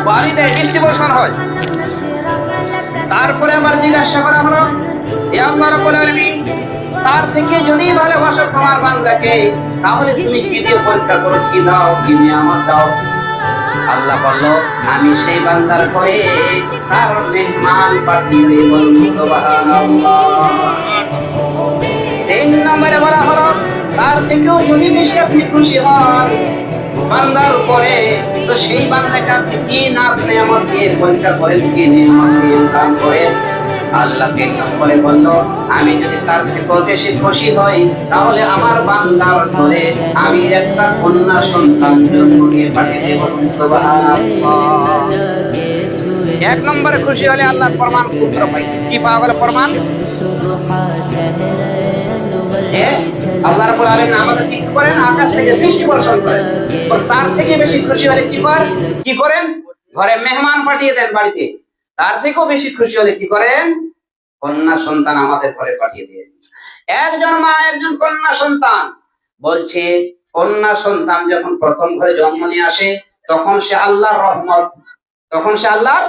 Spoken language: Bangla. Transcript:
বাড়িতে বৃষ্টি বর্ষণ হয়। তারপরে আবার জিজ্ঞাসা করা হলো, হে আল্লাহ রাব্বুল আলামিন, তার থেকে যদি ভালোবাসো তোমার বান্দাকে, তাহলে তুমি কি দিয়ে পরীক্ষা করো, কি দাও, কি নিয়ামত দাও? আল্লাহ বলল, আমি সেই বান্দার ঘরে তার মেহমান পাঠিয়ে দেব। সুবহানাল্লাহ। 3 নম্বরে বলা হলো, তার থেকেও যদি বেশি আপনি খুশি হন বান্দার উপরে, তো সেই বান্দাকে আপনি কি নাজ নিয়ামত দিয়ে পরীক্ষা করেন, কি নিয়ামত দিয়ে দান করেন? আল্লাহ 3 নম্বরে বলল, আমি যদি তার থেকেও বেশি খুশি হই, তাহলে আমার বান্দার ঘরে আমি একটা কন্যা সন্তান জন্ম দিয়ে পাঠিয়ে দেব। সুবহানাল্লাহ। 1 নম্বরে খুশি হলে আল্লাহর ফরমান পুত্র পাই। কি পাওয়া গেল প্রমাণ? আল্লাহ রাব্বুল আলামিন আমাদের কি করেন? আকাশ থেকে বৃষ্টি বর্ষণ করেন। তো তার থেকে বেশি খুশি হলে কি করেন? ঘরে মেহমান পাঠিয়ে দেন বাড়িতে। তার থেকেও বেশি খুশি হলে কি করেন? কন্যা সন্তান আমাদের ঘরে পাঠিয়ে দেন। একজন মা একজন কন্যা সন্তান, বলছে কন্যা সন্তান যখন প্রথম ঘরে জন্ম নিয়ে আসে, তখন সে আল্লাহর রহমত, তখন সে আল্লাহর